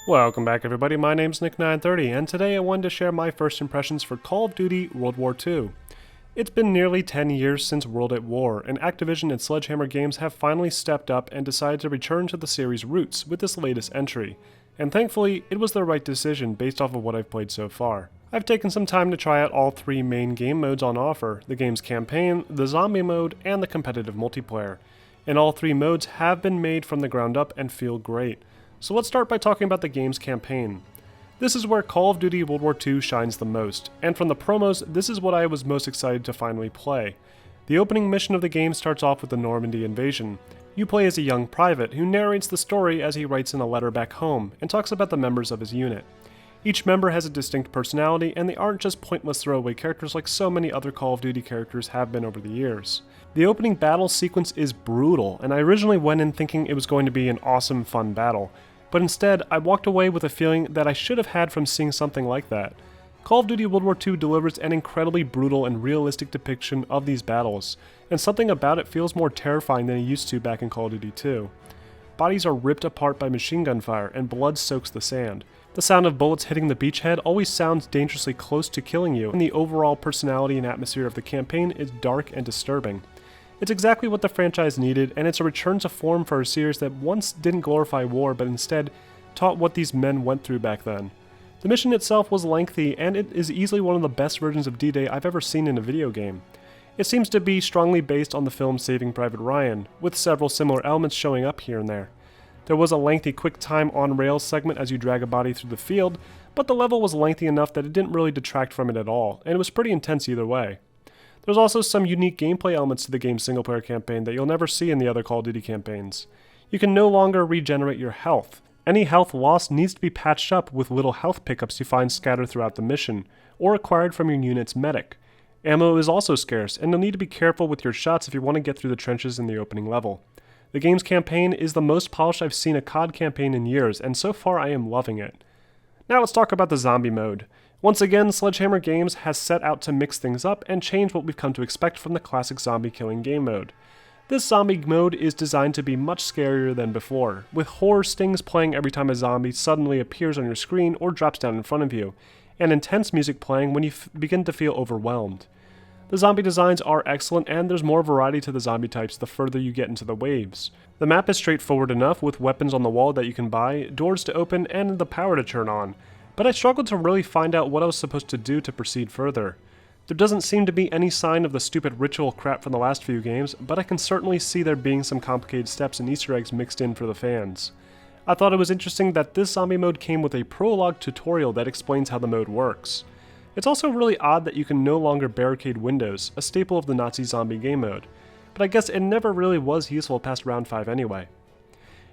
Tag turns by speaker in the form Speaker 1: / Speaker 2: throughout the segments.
Speaker 1: Welcome back everybody, my name's Nick930 and today I wanted to share my first impressions for Call of Duty World War II. It's been nearly 10 years since World at War, and Activision and Sledgehammer Games have finally stepped up and decided to return to the series' roots with this latest entry. And thankfully, it was the right decision based off of what I've played so far. I've taken some time to try out all three main game modes on offer, the game's campaign, the zombie mode, and the competitive multiplayer. And all three modes have been made from the ground up and feel great. So let's start by talking about the game's campaign. This is where Call of Duty World War II shines the most, and from the promos, this is what I was most excited to finally play. The opening mission of the game starts off with the Normandy invasion. You play as a young private who narrates the story as he writes in a letter back home and talks about the members of his unit. Each member has a distinct personality, and they aren't just pointless throwaway characters like so many other Call of Duty characters have been over the years. The opening battle sequence is brutal, and I originally went in thinking it was going to be an awesome, fun battle, but instead I walked away with a feeling that I should have had from seeing something like that. Call of Duty World War II delivers an incredibly brutal and realistic depiction of these battles, and something about it feels more terrifying than it used to back in Call of Duty 2. Bodies are ripped apart by machine gun fire, and blood soaks the sand. The sound of bullets hitting the beachhead always sounds dangerously close to killing you, and the overall personality and atmosphere of the campaign is dark and disturbing. It's exactly what the franchise needed, and it's a return to form for a series that once didn't glorify war but instead taught what these men went through back then. The mission itself was lengthy, and it is easily one of the best versions of D-Day I've ever seen in a video game. It seems to be strongly based on the film Saving Private Ryan, with several similar elements showing up here and there. There was a lengthy quick time on rails segment as you drag a body through the field, but the level was lengthy enough that it didn't really detract from it at all, and it was pretty intense either way. There's also some unique gameplay elements to the game's single-player campaign that you'll never see in the other Call of Duty campaigns. You can no longer regenerate your health. Any health lost needs to be patched up with little health pickups you find scattered throughout the mission, or acquired from your unit's medic. Ammo is also scarce, and you'll need to be careful with your shots if you want to get through the trenches in the opening level. The game's campaign is the most polished I've seen a COD campaign in years, and so far I am loving it. Now let's talk about the zombie mode. Once again, Sledgehammer Games has set out to mix things up and change what we've come to expect from the classic zombie killing game mode. This zombie mode is designed to be much scarier than before, with horror stings playing every time a zombie suddenly appears on your screen or drops down in front of you, and intense music playing when you begin to feel overwhelmed. The zombie designs are excellent, and there's more variety to the zombie types the further you get into the waves. The map is straightforward enough, with weapons on the wall that you can buy, doors to open, and the power to turn on, but I struggled to really find out what I was supposed to do to proceed further. There doesn't seem to be any sign of the stupid ritual crap from the last few games, but I can certainly see there being some complicated steps and Easter eggs mixed in for the fans. I thought it was interesting that this zombie mode came with a prologue tutorial that explains how the mode works. It's also really odd that you can no longer barricade windows, a staple of the Nazi zombie game mode, but I guess it never really was useful past round 5 anyway.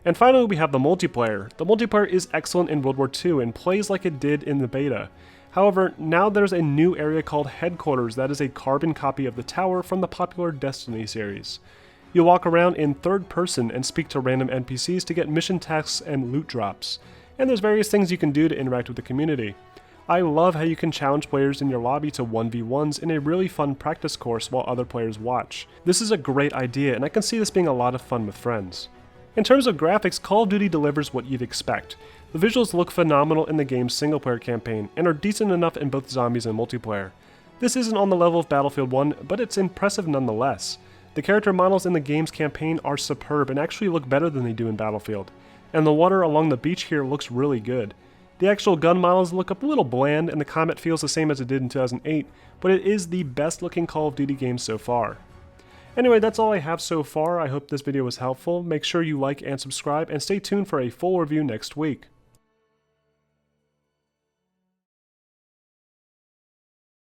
Speaker 1: And finally we have the multiplayer. The multiplayer is excellent in World War II and plays like it did in the beta. However, now there's a new area called Headquarters that is a carbon copy of the tower from the popular Destiny series. You walk around in third person and speak to random NPCs to get mission tasks and loot drops, and there's various things you can do to interact with the community. I love how you can challenge players in your lobby to 1v1s in a really fun practice course while other players watch. This is a great idea, and I can see this being a lot of fun with friends. In terms of graphics, Call of Duty delivers what you'd expect. The visuals look phenomenal in the game's single-player campaign, and are decent enough in both zombies and multiplayer. This isn't on the level of Battlefield 1, but it's impressive nonetheless. The character models in the game's campaign are superb and actually look better than they do in Battlefield, and the water along the beach here looks really good. The actual gun models look a little bland, and the combat feels the same as it did in 2008, but it is the best looking Call of Duty game so far. Anyway, that's all I have so far. I hope this video was helpful. Make sure you like and subscribe, and stay tuned for a full review next week.